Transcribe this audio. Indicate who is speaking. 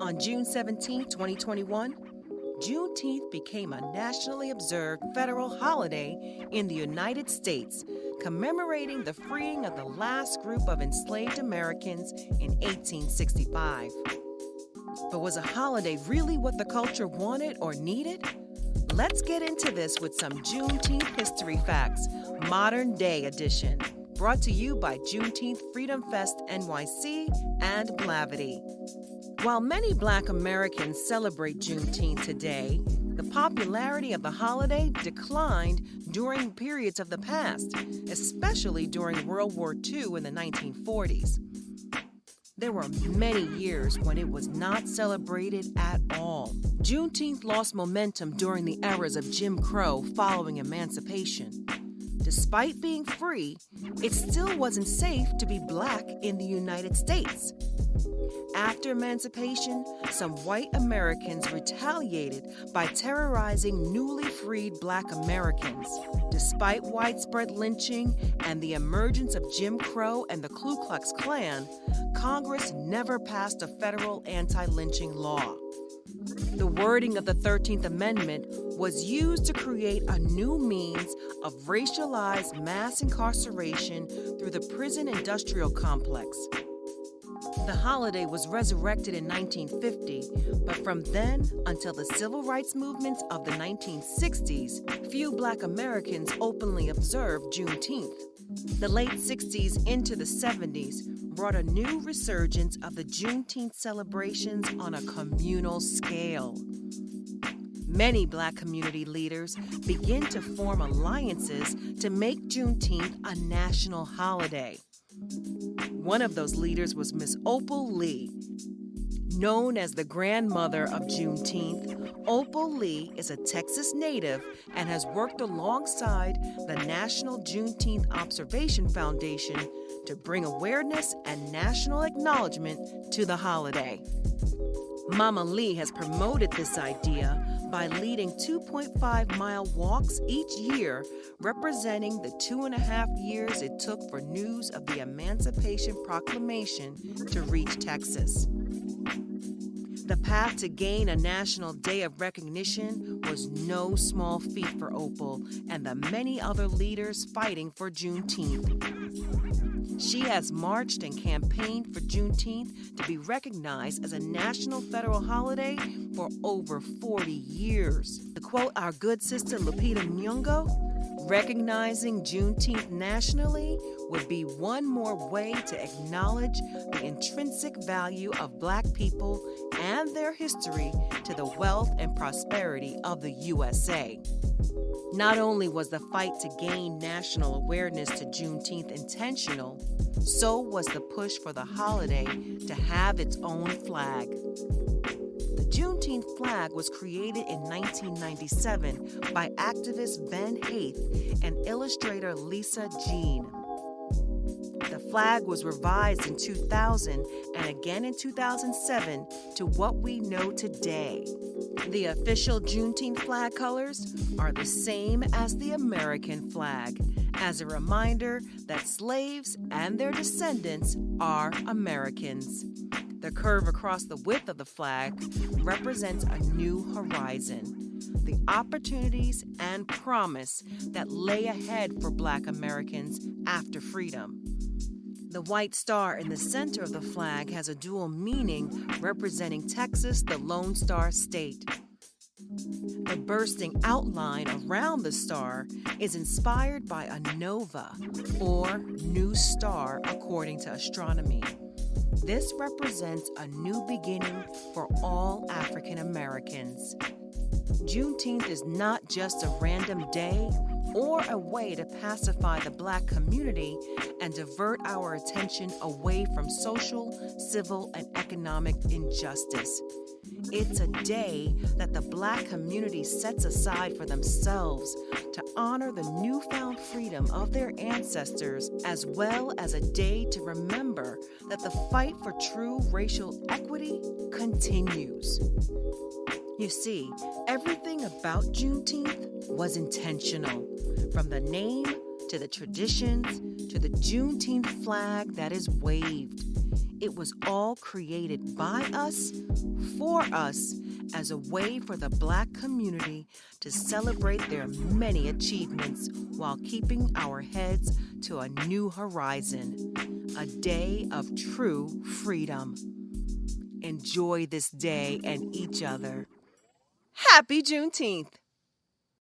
Speaker 1: On June 17, 2021, Juneteenth became a nationally observed federal holiday in the United States, commemorating the freeing of the last group of enslaved Americans in 1865. But was a holiday really what the culture wanted or needed? Let's get into this with some Juneteenth history facts, modern day edition, brought to you by Juneteenth Freedom Fest NYC and Blavity. While many Black Americans celebrate Juneteenth today, the popularity of the holiday declined during periods of the past, especially during World War II in the 1940s. There were many years when it was not celebrated at all. Juneteenth lost momentum during the eras of Jim Crow following emancipation. Despite being free, it still wasn't safe to be Black in the United States. After emancipation, some white Americans retaliated by terrorizing newly freed Black Americans. Despite widespread lynching and the emergence of Jim Crow and the Ku Klux Klan, Congress never passed a federal anti-lynching law. The wording of the 13th Amendment was used to create a new means of racialized mass incarceration through the prison industrial complex. The holiday was resurrected in 1950, but from then until the civil rights movements of the 1960s, few Black Americans openly observed Juneteenth. The late 60s into the 70s brought a new resurgence of the Juneteenth celebrations on a communal scale. Many Black community leaders begin to form alliances to make Juneteenth a national holiday. One of those leaders was Miss Opal Lee. Known as the grandmother of Juneteenth, Opal Lee is a Texas native and has worked alongside the National Juneteenth Observation Foundation to bring awareness and national acknowledgement to the holiday. Mama Lee has promoted this idea by leading 2.5-mile walks each year, representing the 2.5 years it took for news of the Emancipation Proclamation to reach Texas. The path to gain a National Day of Recognition was no small feat for Opal and the many other leaders fighting for Juneteenth. She has marched and campaigned for Juneteenth to be recognized as a national federal holiday for over 40 years. To quote our good sister Lupita Nyong'o, recognizing Juneteenth nationally would be one more way to acknowledge the intrinsic value of Black people and their history to the wealth and prosperity of the USA. Not only was the fight to gain national awareness to Juneteenth intentional, so was the push for the holiday to have its own flag. The Juneteenth flag was created in 1997 by activist Ben Haith and illustrator Lisa Jean. The flag was revised in 2000 and again in 2007 to what we know today. The official Juneteenth flag colors are the same as the American flag, as a reminder that slaves and their descendants are Americans. The curve across the width of the flag represents a new horizon, the opportunities and promise that lay ahead for Black Americans after freedom. The white star in the center of the flag has a dual meaning representing Texas, the Lone Star State. The bursting outline around the star is inspired by a nova, or new star according to astronomy. This represents a new beginning for all African Americans. Juneteenth is not just a random day or a way to pacify the Black community and divert our attention away from social, civil, and economic injustice. It's a day that the Black community sets aside for themselves to honor the newfound freedom of their ancestors, as well as a day to remember that the fight for true racial equity continues. You see, everything about Juneteenth was intentional, from the name to the traditions to the Juneteenth flag that is waved. It was all created by us, for us, as a way for the Black community to celebrate their many achievements while keeping our heads to a new horizon, a day of true freedom. Enjoy this day and each other. Happy Juneteenth!